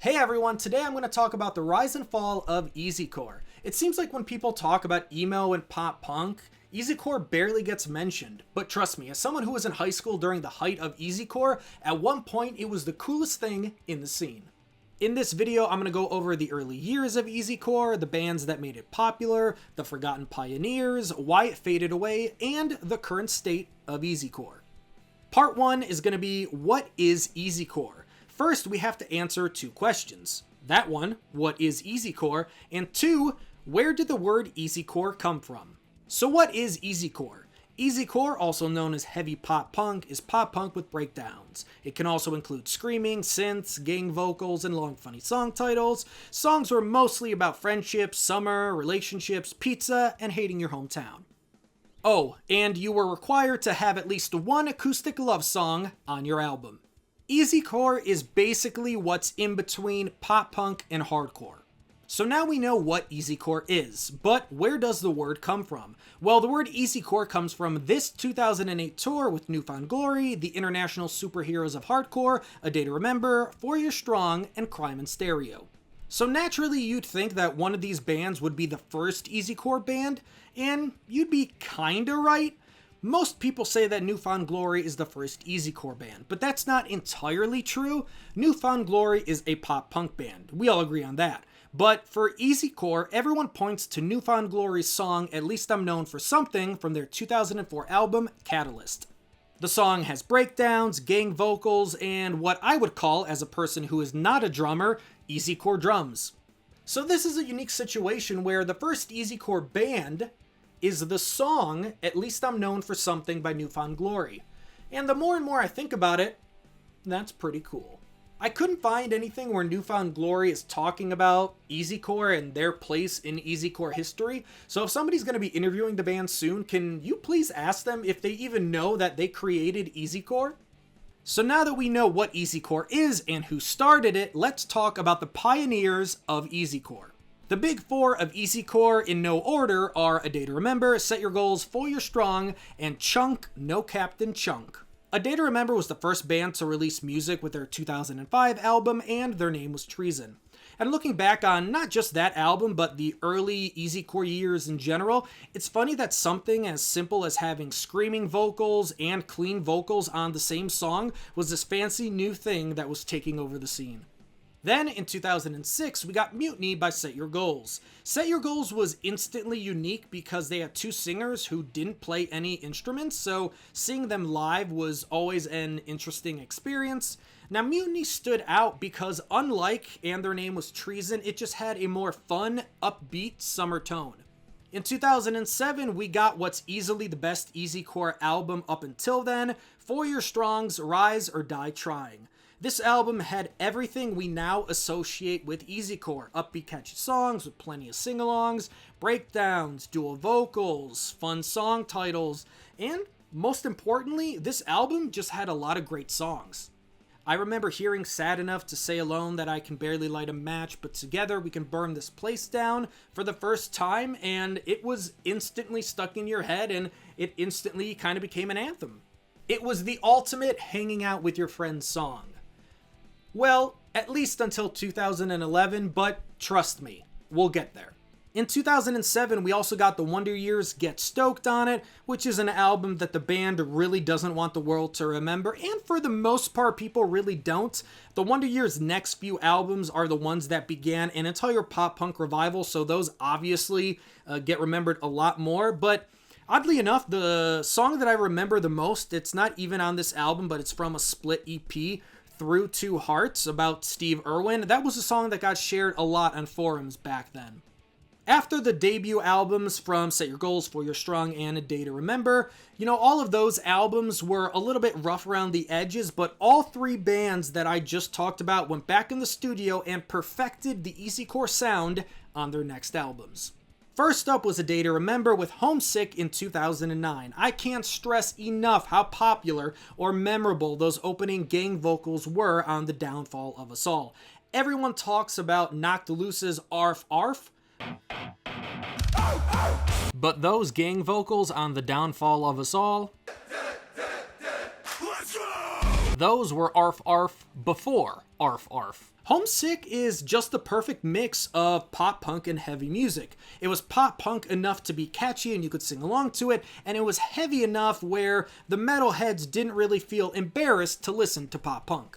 Hey everyone, today I'm going to talk about the rise and fall of Easycore. It seems like when people talk about emo and pop punk, Easycore barely gets mentioned. But trust me, as someone who was in high school during the height of Easycore, at one point it was the coolest thing in the scene. In this video, I'm going to go over the early years of Easycore, the bands that made it popular, the forgotten pioneers, why it faded away, and the current state of Easycore. Part 1 is going to be, what is Easycore? First, we have to answer two questions. That one, what is Easycore? And two, where did the word Easycore come from? So what is Easycore? Easycore, also known as heavy pop punk, is pop punk with breakdowns. It can also include screaming, synths, gang vocals, and long funny song titles. Songs were mostly about friendships, summer, relationships, pizza, and hating your hometown. Oh, and you were required to have at least one acoustic love song on your album. Easycore is basically what's in between pop punk and hardcore. So now we know what Easycore is, but where does the word come from? Well, the word Easycore comes from this 2008 tour with New Found Glory, the International Superheroes of Hardcore, A Day to Remember, 4 Year Strong, and Crime in Stereo. So naturally you'd think that one of these bands would be the first Easycore band, and you'd be kinda right. Most people say that New Found Glory is the first Easycore band, but that's not entirely true. New Found Glory is a pop punk band. We all agree on that. But for Easycore, everyone points to New Found Glory's song At Least I'm Known for Something from their 2004 album, Catalyst. The song has breakdowns, gang vocals, and what I would call, as a person who is not a drummer, Easycore drums. So this is a unique situation where the first Easycore band is the song At Least I'm Known for Something by New Found Glory. And the more and more I think about it, that's pretty cool. I couldn't find anything where New Found Glory is talking about Easycore and their place in Easycore history, so if somebody's going to be interviewing the band soon, can you please ask them if they even know that they created Easycore? So now that we know what Easycore is and who started it, let's talk about the pioneers of Easycore. The big four of Easycore in no order are A Day to Remember, Set Your Goals, 4 Year Strong, and Chunk, No Captain Chunk. A Day to Remember was the first band to release music with their 2005 album, and their name was Treason. And looking back on not just that album, but the early Easycore years in general, it's funny that something as simple as having screaming vocals and clean vocals on the same song was this fancy new thing that was taking over the scene. Then, in 2006, we got Mutiny by Set Your Goals. Set Your Goals was instantly unique because they had two singers who didn't play any instruments, so seeing them live was always an interesting experience. Now, Mutiny stood out because, unlike And Their Name Was Treason, it just had a more fun, upbeat summer tone. In 2007, we got what's easily the best Easycore album up until then, 4 Year Strong's Rise or Die Trying. This album had everything we now associate with Easycore: upbeat catchy songs with plenty of sing-alongs, breakdowns, dual vocals, fun song titles, and most importantly, this album just had a lot of great songs. I remember hearing Sad Enough to Say Alone That I Can Barely Light a Match, but Together We Can Burn This Place Down for the first time, and it was instantly stuck in your head, and it instantly kind of became an anthem. It was the ultimate hanging out with your friends song. Well, at least until 2011, but trust me, we'll get there. In 2007, we also got the Wonder Years' Get Stoked on It, which is an album that the band really doesn't want the world to remember, and for the most part, people really don't. The Wonder Years' next few albums are the ones that began an entire pop-punk revival, so those obviously get remembered a lot more, but oddly enough, the song that I remember the most, it's not even on this album, but it's from a split EP, Through Two Hearts, about Steve Irwin. That was a song that got shared a lot on forums back then. After the debut albums from Set Your Goals, 4 Year Strong, and A Day to Remember, all of those albums were a little bit rough around the edges, but all three bands that I just talked about went back in the studio and perfected the Easycore sound on their next albums. First up was A Day to Remember with Homesick in 2009. I can't stress enough how popular or memorable those opening gang vocals were on The Downfall of Us All. Everyone talks about Knocked Loose's Arf Arf, but those gang vocals on The Downfall of Us All Those were Arf Arf before Arf Arf. Homesick is just the perfect mix of pop punk and heavy music. It was pop punk enough to be catchy and you could sing along to it, and it was heavy enough where the metalheads didn't really feel embarrassed to listen to pop punk.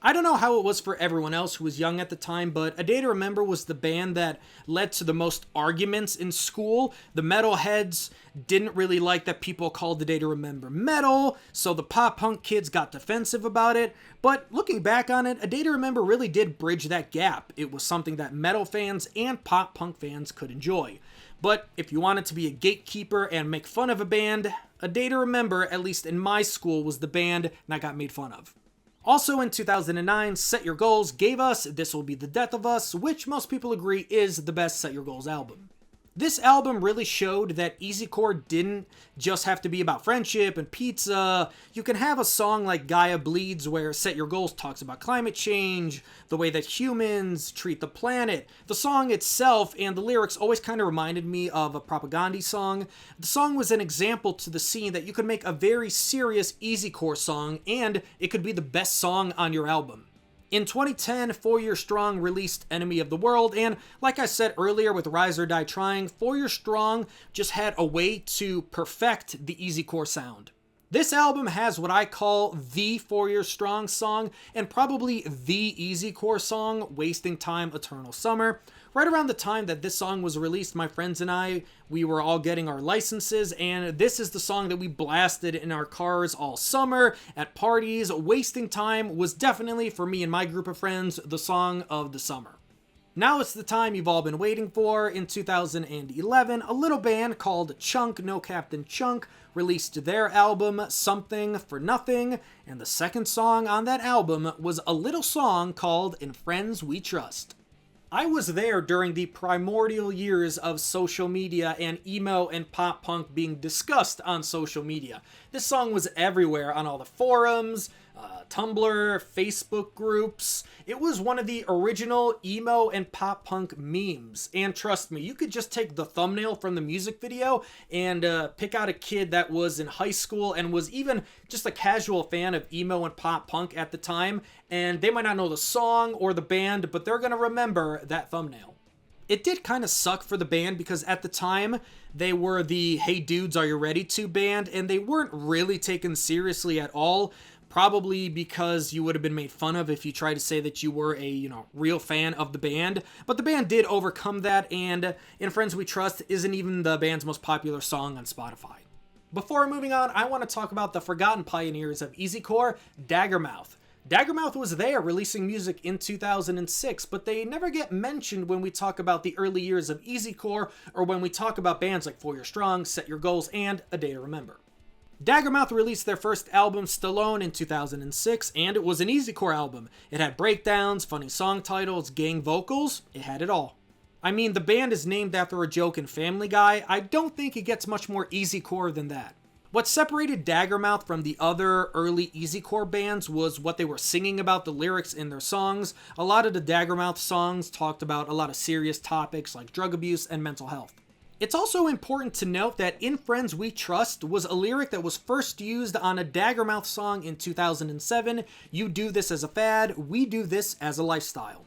I don't know how it was for everyone else who was young at the time, but A Day to Remember was the band that led to the most arguments in school. The metalheads didn't really like that people called A Day to Remember metal, so the pop punk kids got defensive about it. But looking back on it, A Day to Remember really did bridge that gap. It was something that metal fans and pop punk fans could enjoy. But if you wanted to be a gatekeeper and make fun of a band, A Day to Remember, at least in my school, was the band that got made fun of. Also in 2009, Set Your Goals gave us This Will Be the Death of Us, which most people agree is the best Set Your Goals album. This album really showed that Easycore didn't just have to be about friendship and pizza. You can have a song like Gaia Bleeds where Set Your Goals talks about climate change, the way that humans treat the planet. The song itself and the lyrics always kind of reminded me of a Propaganda song. The song was an example to the scene that you could make a very serious Easycore song and it could be the best song on your album. In 2010, 4 Year Strong released Enemy of the World, and like I said earlier with Rise or Die Trying, 4 Year Strong just had a way to perfect the Easycore sound. This album has what I call the 4 Year Strong song, and probably the Easycore song, Wasting Time, Eternal Summer. Right around the time that this song was released, my friends and I, we were all getting our licenses, and this is the song that we blasted in our cars all summer, at parties. Wasting Time was definitely, for me and my group of friends, the song of the summer. Now it's the time you've all been waiting for. In 2011, a little band called Chunk, No Captain Chunk, released their album, Something for Nothing, and the second song on that album was a little song called In Friends We Trust. I was there during the primordial years of social media and emo and pop punk being discussed on social media. This song was everywhere on all the forums, Tumblr, Facebook groups. It was one of the original emo and pop punk memes. And trust me, you could just take the thumbnail from the music video and pick out a kid that was in high school and was even just a casual fan of emo and pop punk at the time, and they might not know the song or the band, but they're gonna remember that thumbnail. It did kind of suck for the band because at the time they were the Hey Dudes Are You Ready To band, and they weren't really taken seriously at all. Probably because you would have been made fun of if you tried to say that you were a, real fan of the band. But the band did overcome that, and In Friends We Trust isn't even the band's most popular song on Spotify. Before moving on, I want to talk about the forgotten pioneers of Easycore, Daggermouth. Daggermouth was there releasing music in 2006, but they never get mentioned when we talk about the early years of Easycore or when we talk about bands like 4 Year Strong, Set Your Goals, and A Day to Remember. Daggermouth released their first album, Stallone, in 2006, and it was an Easycore album. It had breakdowns, funny song titles, gang vocals. It had it all. I mean, the band is named after a joke in Family Guy. I don't think it gets much more Easycore than that. What separated Daggermouth from the other early Easycore bands was what they were singing about, the lyrics in their songs. A lot of the Daggermouth songs talked about a lot of serious topics like drug abuse and mental health. It's also important to note that In Friends We Trust was a lyric that was first used on a Daggermouth song in 2007. You do this as a fad, we do this as a lifestyle.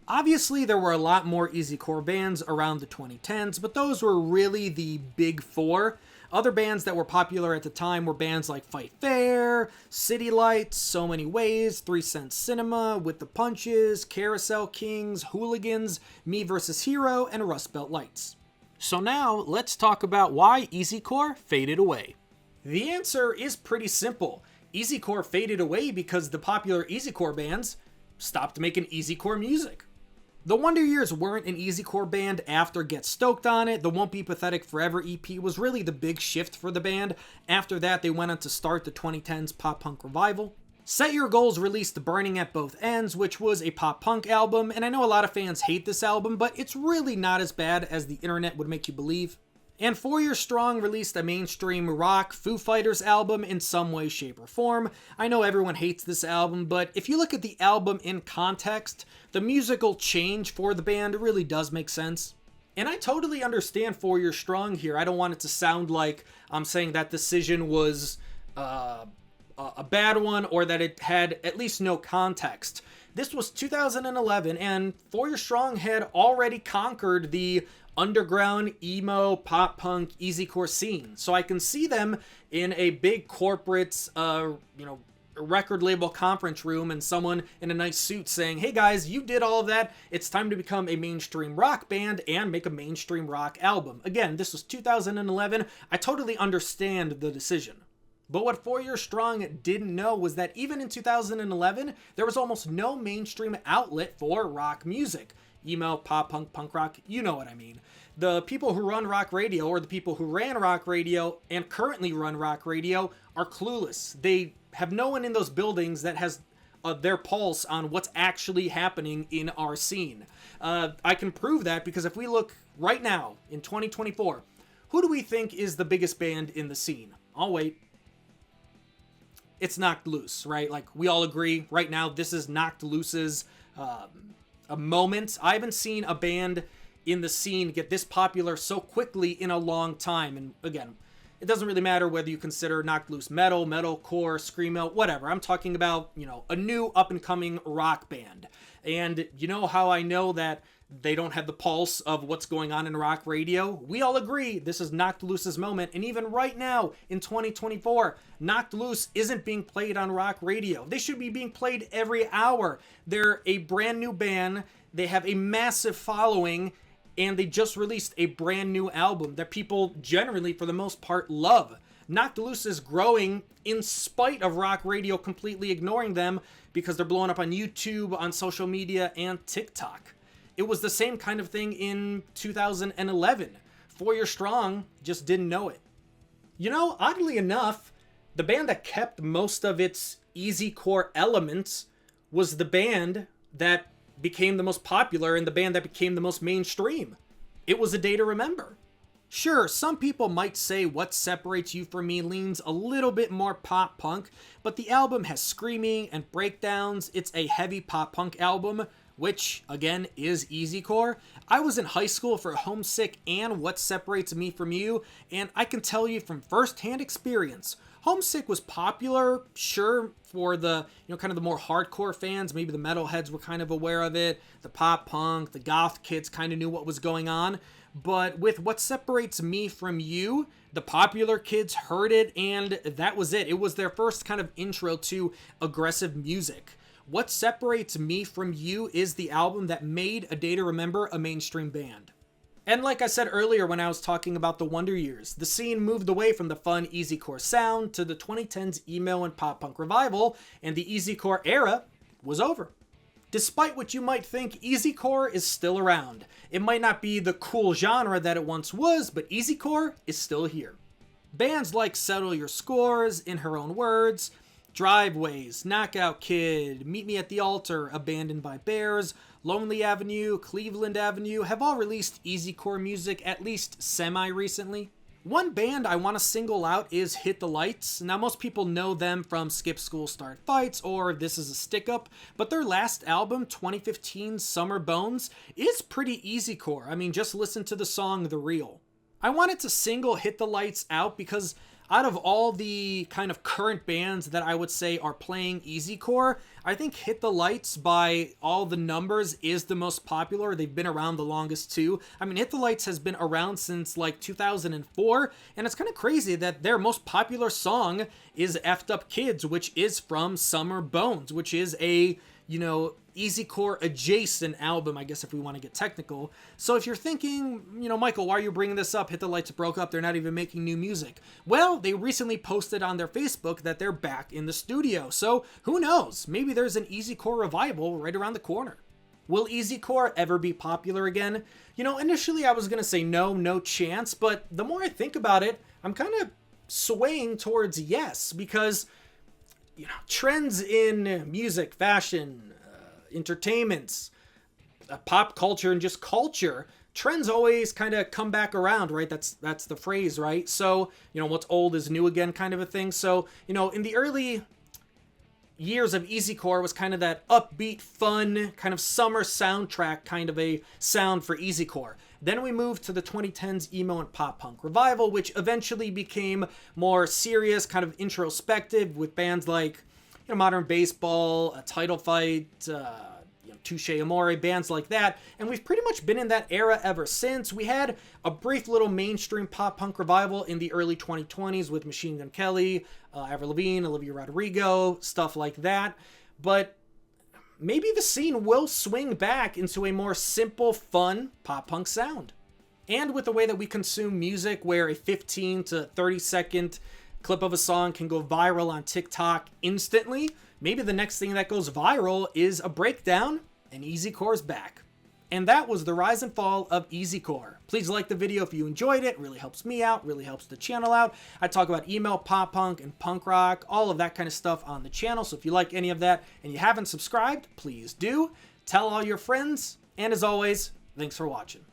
Obviously, there were a lot more Easycore bands around the 2010s, but those were really the big four. Other bands that were popular at the time were bands like Fight Fair, City Lights, So Many Ways, 3 Cent Cinema, With the Punches, Carousel Kings, Hooligans, Me vs. Hero, and Rust Belt Lights. So now, let's talk about why Easycore faded away. The answer is pretty simple. Easycore faded away because the popular Easycore bands stopped making Easycore music. The Wonder Years weren't an Easycore band after Get Stoked on It. The Won't Be Pathetic Forever EP was really the big shift for the band. After that, they went on to start the 2010s pop punk revival. Set Your Goals released Burning at Both Ends, which was a pop punk album, and I know a lot of fans hate this album, but it's really not as bad as the internet would make you believe. And 4 Year Strong released a mainstream rock Foo Fighters album in some way, shape, or form. I know everyone hates this album, but if you look at the album in context, the musical change for the band really does make sense. And I totally understand 4 Year Strong here. I don't want it to sound like I'm saying that decision was a a bad one or that it had at least no context. This was 2011, and Four Year Strong had already conquered the underground emo pop punk easycore scene, so I can see them in a big corporate record label conference room and someone in a nice suit saying, hey guys, you did all of that, it's time to become a mainstream rock band and make a mainstream rock album. Again, this was 2011. I totally understand the decision. But what Four Year Strong didn't know was that even in 2011, there was almost no mainstream outlet for rock music. Emo, pop punk, punk rock, you know what I mean. The people who run rock radio, or the people who ran rock radio and currently run rock radio, are clueless. They have no one in those buildings that has their pulse on what's actually happening in our scene. I can prove that because if we look right now in 2024, who do we think is the biggest band in the scene? I'll wait. It's Knocked Loose, right? Like, we all agree right now this is Knocked Loose's a moment. I haven't seen a band in the scene get this popular so quickly in a long time. And again, it doesn't really matter whether you consider Knocked Loose metal, metalcore, screamo, whatever. I'm talking about, a new up-and-coming rock band. And you know how I know that they don't have the pulse of what's going on in rock radio? We all agree this is Knocked Loose's moment. And even right now, in 2024, Knocked Loose isn't being played on rock radio. They should be being played every hour. They're a brand new band. They have a massive following. And they just released a brand new album that people generally, for the most part, love. Knocked Loose is growing in spite of rock radio completely ignoring them because they're blowing up on YouTube, on social media, and TikTok. It was the same kind of thing in 2011. Four Year Strong just didn't know it. Oddly enough, the band that kept most of its easycore elements was the band that became the most popular and the band that became the most mainstream. It was A Day to Remember. Sure, some people might say What Separates You From Me leans a little bit more pop punk, but the album has screaming and breakdowns. It's a heavy pop punk album, which, again, is easycore. I was in high school for Homesick and What Separates Me From You, and I can tell you from firsthand experience, Homesick was popular, sure, for the, kind of the more hardcore fans. Maybe the metalheads were kind of aware of it. The pop punk, the goth kids kind of knew what was going on. But with What Separates Me From You, the popular kids heard it, and that was it. It was their first kind of intro to aggressive music. What Separates Me From You is the album that made A Day to Remember a mainstream band. And like I said earlier when I was talking about the Wonder Years, the scene moved away from the fun easycore sound to the 2010s emo and pop punk revival, and the easycore era was over. Despite what you might think, easycore is still around. It might not be the cool genre that it once was, but easycore is still here. Bands like Settle Your Scores, In Her Own Words, Driveways, Knockout Kid, Meet Me at the Altar, Abandoned by Bears, Lonely Avenue, Cleveland Avenue have all released easycore music at least semi-recently. One band I want to single out is Hit the Lights. Now, most people know them from Skip School Start Fights or This Is a Stick-Up, but their last album, 2015's Summer Bones, is pretty easycore. I mean, just listen to the song The Real. I wanted to single Hit the Lights out because out of all the kind of current bands that I would say are playing easycore, I think Hit the Lights, by all the numbers, is the most popular. They've been around the longest too. I mean, Hit the Lights has been around since like 2004, and it's kind of crazy that their most popular song is Effed Up Kids, which is from Summer Bones, which is a, easycore adjacent album, I guess, if we want to get technical. So if you're thinking, Michael, why are you bringing this up? Hit the Lights broke up. They're not even making new music. Well, they recently posted on their Facebook that they're back in the studio. So who knows? Maybe there's an easycore revival right around the corner. Will easycore ever be popular again? Initially I was going to say no chance. But the more I think about it, I'm kind of swaying towards yes, because trends in music, fashion, entertainment, pop culture, and just culture, trends always kind of come back around, right? That's the phrase, right? So, what's old is new again kind of a thing. So, in the early years of easycore was kind of that upbeat, fun, kind of summer soundtrack kind of a sound for easycore. Then we moved to the 2010s emo and pop punk revival, which eventually became more serious, kind of introspective, with bands like Modern Baseball, Title Fight, Touche Amore, bands like that. And we've pretty much been in that era ever since. We had a brief little mainstream pop punk revival in the early 2020s with Machine Gun Kelly, Avril Lavigne, Olivia Rodrigo, stuff like that. But maybe the scene will swing back into a more simple, fun pop punk sound. And with the way that we consume music, where a 15 to 30 second clip of a song can go viral on TikTok instantly, maybe the next thing that goes viral is a breakdown, and Easycore's back. And that was the rise and fall of Easycore. Please like the video if you enjoyed it. It really helps me out, really helps the channel out. I talk about emo, pop punk, and punk rock, all of that kind of stuff on the channel. So if you like any of that and you haven't subscribed, please do. Tell all your friends. And as always, thanks for watching.